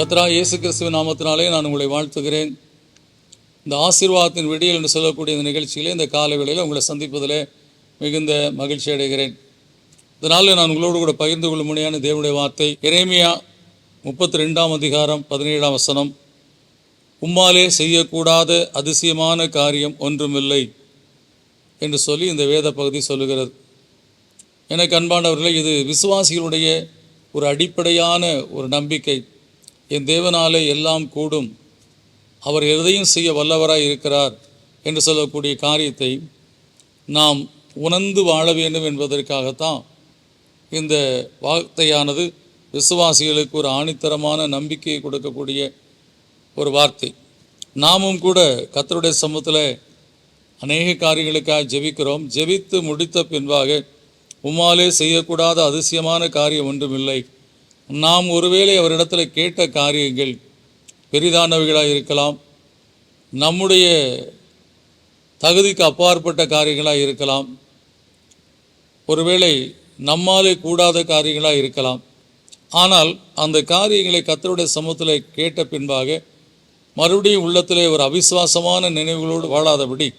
கர்த்தராகிய இயேசு கிறிஸ்துவின் நாமத்தினாலே நான் உங்களை வாழ்த்துகிறேன். இந்த ஆசீர்வாதத்தின் விடியல் என்று சொல்லக்கூடிய இந்த நிகழ்ச்சியிலே இந்த காலை வேளையில் உங்களை சந்திப்பதிலே மிகுந்த மகிழ்ச்சி அடைகிறேன். இதனால் நான் உங்களோடு கூட பகிர்ந்து கொள்ளும்படியான தேவனுடைய வார்த்தை எரேமியா 32 அதிகாரம் 17 வசனம். உம்மாலே செய்யக்கூடாத அதிசயமான காரியம் ஒன்றுமில்லை என்று சொல்லி இந்த வேத பகுதி சொல்லுகிறது. எனக்கு அன்பானவர்களே, இது விசுவாசிகளுடைய ஒரு அடிப்படையான ஒரு நம்பிக்கை. என் தேவனாலே எல்லாம் கூடும், அவர் எதையும் செய்ய வல்லவராய் இருக்கிறார் என்று சொல்லக்கூடிய காரியத்தை நாம் உணர்ந்து வாழ வேண்டும் என்பதற்காகத்தான் இந்த வார்த்தையானது விசுவாசிகளுக்கு ஒரு ஆணித்தரமான நம்பிக்கையை கொடுக்கக்கூடிய ஒரு வார்த்தை. நாமும் கூட கர்த்தருடைய சமூகத்தில் அநேக காரியங்களுக்காக ஜெபிக்கிறோம். ஜெபித்து முடித்த பின்பாக உம்மாலே செய்யக்கூடாத அதிசயமான காரியம் ஒன்றுமில்லை. நாம் ஒருவேளை அவரிடத்தில் கேட்ட காரியங்கள் பெரிதானவைகளாக இருக்கலாம், நம்முடைய தகுதிக்கு அப்பாற்பட்ட காரியங்களாக இருக்கலாம், ஒருவேளை நம்மாலே கூடாத காரியங்களாக இருக்கலாம். ஆனால் அந்த காரியங்களை கர்த்தருடைய சமூகத்தில் கேட்ட பின்பாக மறுபடியும் உள்ளத்திலே ஒரு அவிசுவாசமான நினைவுகளோடு வாழாதபடி,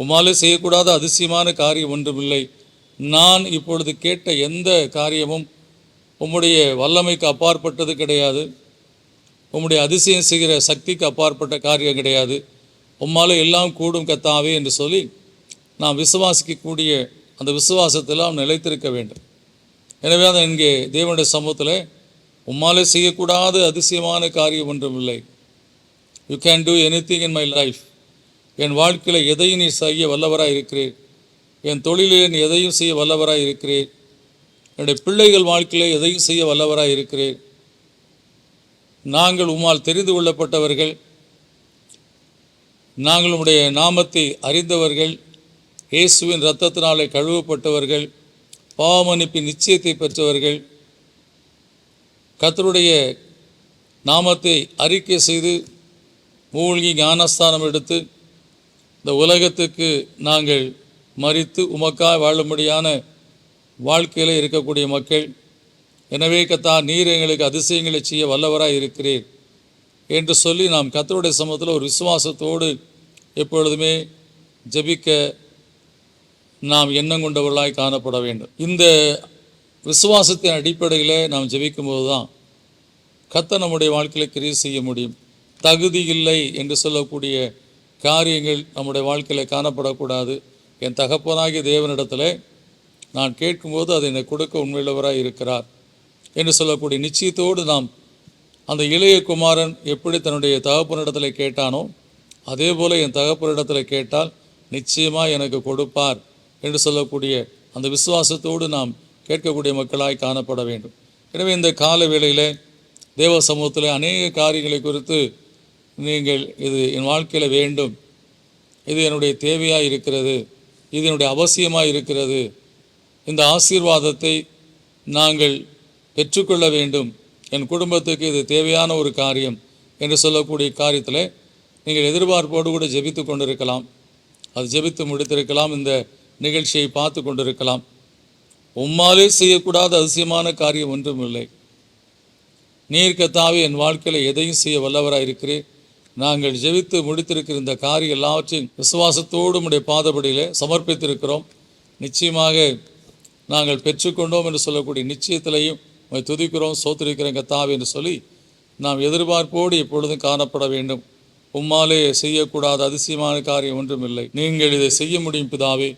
உம்மாலே செய்யக்கூடாத அதிசயமான காரியம் ஒன்றுமில்லை, நான் இப்பொழுது கேட்ட எந்த காரியமும் உம்முடைய வல்லமைக்கு அப்பாற்பட்டது கிடையாது, உம்முடைய அதிசயம் செய்கிற சக்திக்கு அப்பாற்பட்ட காரியம் கிடையாது, உம்மாலே எல்லாம் கூடும் கர்த்தாவே என்று சொல்லி நாம் விசுவாசிக்கக்கூடிய அந்த விசுவாசத்தில் நாம் நிலைத்திருக்க வேண்டும். எனவே தான் இங்கே தேவனுடைய சமூகத்தில் உம்மாலே செய்யக்கூடாத அதிசயமான காரியம் ஒன்றுமில்லை. You can do anything in my life. என் வாழ்க்கையில் எதையும் நீ செய்ய வல்லவராக இருக்கிறீர், என் தொழிலில் நீ எதையும் செய்ய வல்லவராக இருக்கிறீர், என்னுடைய பிள்ளைகள் வாழ்க்கையில் எதையும் செய்ய வல்லவராக இருக்கிறீர். நாங்கள் உம்மால் தெரிந்து கொள்ளப்பட்டவர்கள், நாங்கள் உம்முடைய நாமத்தை அறிந்தவர்கள், இயேசுவின் இரத்தத்தினாலே கழுவப்பட்டவர்கள், பாவமன்னிப்பின் நிச்சயத்தை பெற்றவர்கள், கர்த்தருடைய நாமத்தை அறிக்கை செய்து மூழ்கி ஞானஸ்தானம் எடுத்து இந்த உலகத்துக்கு நாங்கள் மரித்து உமக்காய் வாழும்படியான வாழ்க்கையில் இருக்கக்கூடிய மக்கள். எனவே கர்த்தா, நீர் எங்களுக்கு அதிசயங்களை செய்ய வல்லவராக இருக்கிறீர் என்று சொல்லி நாம் கர்த்தருடைய சமூகத்தில் ஒரு விசுவாசத்தோடு எப்பொழுதுமே ஜெபிக்க நாம் எண்ணம் கொண்டவர்களாய் காணப்பட வேண்டும். இந்த விசுவாசத்தின் அடிப்படையில் நாம் ஜெபிக்கும்போது தான் கர்த்தர் நம்முடைய வாழ்க்கையில் கிரியை செய்ய முடியும். தகுதி இல்லை என்று சொல்லக்கூடிய காரியங்கள் நம்முடைய வாழ்க்கையில் காணப்படக்கூடாது. என் தகப்பனாகிய தேவனிடத்தில் நான் கேட்கும்போது அதை எனக்கு கொடுக்க உண்மையுள்ளவராக இருக்கிறார் என்று சொல்லக்கூடிய நிச்சயத்தோடு நாம் அந்த இளைய குமாரன் எப்படி தன்னுடைய தகப்பனிடத்தில் கேட்டானோ அதே போல் என் தகப்பனிடத்தில் கேட்டால் நிச்சயமாக எனக்கு கொடுப்பார் என்று சொல்லக்கூடிய அந்த விசுவாசத்தோடு நாம் கேட்கக்கூடிய மக்களாய் காணப்பட வேண்டும். எனவே இந்த கால வேளையில் தேவ சமூகத்தில் அநேக காரியங்களை குறித்து நீங்கள் இது என் வாழ்க்கையில் வேண்டும், இது என்னுடைய தேவையாக இருக்கிறது, இது என்னுடைய அவசியமாக இருக்கிறது, இந்த ஆசீர்வாதத்தை நாங்கள் பெற்றுக்கொள்ள வேண்டும், என் குடும்பத்துக்கு இது தேவையான ஒரு காரியம் என்று சொல்லக்கூடிய காரியத்தில் நீங்கள் எதிர்பார்ப்போடு கூட ஜெபித்து கொண்டிருக்கலாம். அது ஜெபித்து முடித்திருக்கலாம், இந்த நிகழ்ச்சியை பார்த்து கொண்டிருக்கலாம். உம்மாலே செய்யக்கூடாத அதிசயமான காரியம் ஒன்றும் இல்லை. நீர் கர்த்தாவே என் வாழ்க்கையில் எதையும் செய்ய வல்லவராக இருக்கிறேன். நாங்கள் ஜெபித்து முடித்திருக்கிற இந்த காரியம் எல்லாவற்றையும் விசுவாசத்தோடு உம்முடைய பாதபடியில் சமர்ப்பித்திருக்கிறோம். நிச்சயமாக நாங்கள் பெற்றுக்கொண்டோம் என்று சொல்லக்கூடிய நிச்சயத்திலையும் துதிக்கிறோம், சோத்திருக்கிறோம் கர்த்தாவே என்று சொல்லி நாம் எதிர்பார்ப்போடு எப்பொழுதும் காணப்பட வேண்டும். உம்மாலே செய்யக்கூடாத அதிசயமான காரியம் ஒன்றும் இல்லை. நீங்கள் இதை செய்ய முடியும் பிதாவே,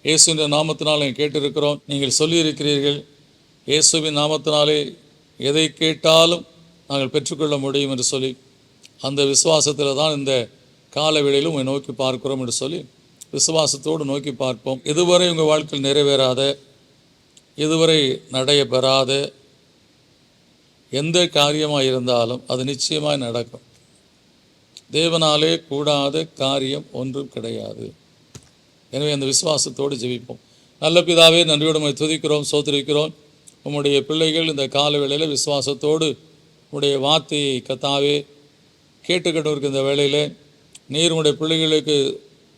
இயேசுவின் நாமத்தினாலே கேட்டிருக்கிறோம். நீங்கள் சொல்லியிருக்கிறீர்கள், இயேசுவின் நாமத்தினாலே எதை கேட்டாலும் நாங்கள் பெற்றுக்கொள்ள முடியும் என்று சொல்லி அந்த விசுவாசத்தில் தான் இந்த கால வேளையிலும் உங்களை நோக்கி பார்க்கிறோம் என்று சொல்லி விசுவாசத்தோடு நோக்கி பார்ப்போம். இதுவரை உங்கள் வாழ்க்கையில் நிறைவேறாத, இதுவரை நடைபெறாத எந்த காரியமாக இருந்தாலும் அது நிச்சயமாக நடக்கும். தேவனாலே கூடாத காரியம் ஒன்றும் கிடையாது. எனவே அந்த விசுவாசத்தோடு ஜெபிப்போம். நல்ல பிதாவே, நன்றியோடு உம்மை துதிக்கிறோம், சோத்திரிக்கிறோம். உம்முடைய பிள்ளைகள் இந்த கால வேளையில் விசுவாசத்தோடு உம்முடைய வார்த்தையை கர்த்தாவே கேட்டுக்கிட்டு இந்த வேளையில் நீர் உம்முடைய பிள்ளைகளுக்கு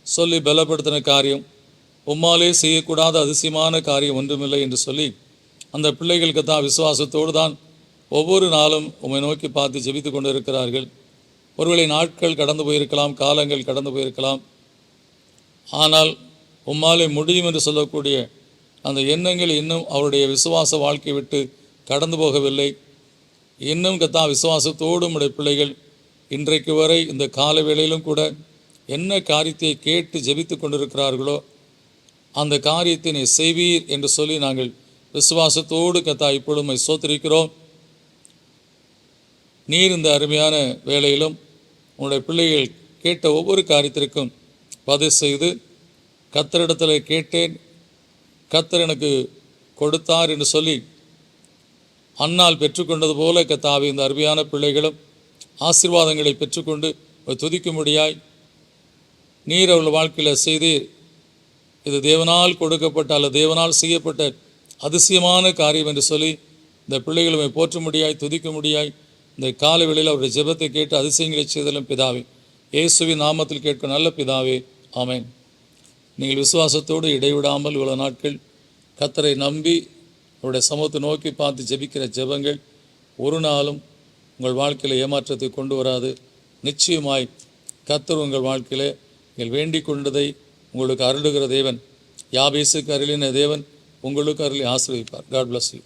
சொல்லி பலப்படுத்தின காரியம் உம்மாலே செய்யக்கூடாத அதிசயமான காரியம் ஒன்றுமில்லை என்று சொல்லி அந்த பிள்ளைகளுக்கு தான் விசுவாசத்தோடு தான் ஒவ்வொரு நாளும் உம்மை நோக்கி பார்த்து ஜெபித்து கொண்டு இருக்கிறார்கள். ஒருவேளை நாட்கள் கடந்து போயிருக்கலாம், காலங்கள் கடந்து போயிருக்கலாம். ஆனால் உம்மாலே முடியும் என்று சொல்லக்கூடிய அந்த எண்ணங்கள் இன்னும் அவருடைய விசுவாச வாழ்க்கை விட்டு கடந்து போகவில்லை. இன்னும் விசுவாசத்தோடு உடைய பிள்ளைகள் இன்றைக்கு வரை இந்த கால வேளையிலும் கூட என்ன காரியத்தை கேட்டு ஜெபித்து கொண்டிருக்கிறார்களோ அந்த காரியத்தை நீ செய்வீர் என்று சொல்லி நாங்கள் விசுவாசத்தோடு இப்பொழுது சோத்திரிக்கிறோம். நீர் இந்த அருமையான வேளையிலும் உன்னுடைய பிள்ளைகள் கேட்ட ஒவ்வொரு காரியத்திற்கும் பதில் செய்து, கர்த்தரிடத்தில் கேட்டேன், கர்த்தர் எனக்கு கொடுத்தார் என்று சொல்லி அன்னால் பெற்றுக்கொண்டது போல இந்த அருமையான பிள்ளைகளும் ஆசீர்வாதங்களை பெற்றுக்கொண்டு துதிக்கும்படியாய் நீர் அவர்கள் வாழ்க்கையில் செய்தீர். இது தேவனால் கொடுக்கப்பட்ட அல்லது தேவனால் செய்யப்பட்ட அதிசயமான காரியம் என்று சொல்லி இந்த பிள்ளைகளுமை போற்றும்படியாய் துதிக்கும்படியாய் இந்த காலவெளியில் அவருடைய ஜெபத்தை கேட்டு அதிசயங்களை செய்தலும் பிதாவே, இயேசுவின் நாமத்தில் கேட்க நல்ல பிதாவே, ஆமென். நீங்கள் விசுவாசத்தோடு இடைவிடாமல் இவ்வளவு நாட்கள் கர்த்தரை நம்பி அவருடைய சமூகத்தை நோக்கி பார்த்து ஜெபிக்கிற ஜெபங்கள் ஒரு நாளும் உங்கள் வாழ்க்கையில் ஏமாற்றத்தை கொண்டு வராது. நிச்சயமாய் கர்த்தர் உங்கள் வாழ்க்கையில் நீங்கள் வேண்டிக் கொண்டதை உங்களுக்கு அருளுகிற தேவன், யாபேசுக்கு அருளின தேவன் உங்களுக்கு அருளி ஆசீர்வதிப்பார். God bless you.